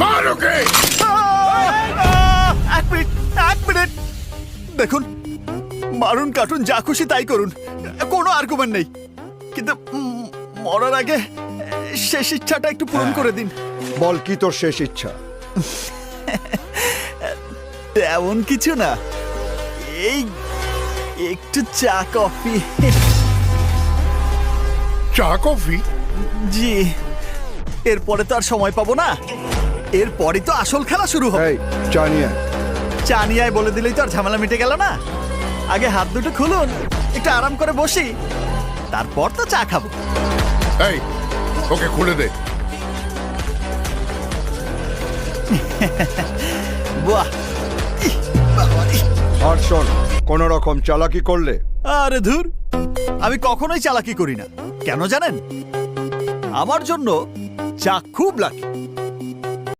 মার ওকে। এক মিনিট, এক মিনিট। দেখুন, মারুন কাটুন যা খুশি তাই করুন, কোনো আর্গুমেন্ট নেই, কিন্তু মরার আগে শেষ ইচ্ছাটা একটু পূরণ করে দিন। বল কি তোর শেষ ইচ্ছা? তেমন কিছু না, এই একটু চা কফি। চা কফি? জি, এরপরে তো আর সময় পাবো না, এরপরই তো আসল খেলা শুরু হবে। এই চা নিয়ে আয়। চা নিয়ে আয় বলে দিলেই তো আর ঝামেলা মিটে গেল না। আগে হাত দুটো খুলুন, একটু আরাম করে বসি, তারপর তো চা খাবো। এই ওকে খুলে দে। বাহ, ইহ, বাবারে। আর শোন, কোন রকম চালাকি করলে আরে ধুর, আমি কখনোই চালাকি করি না। কেন জানেন? আমার জন্য চা খুব লাকি।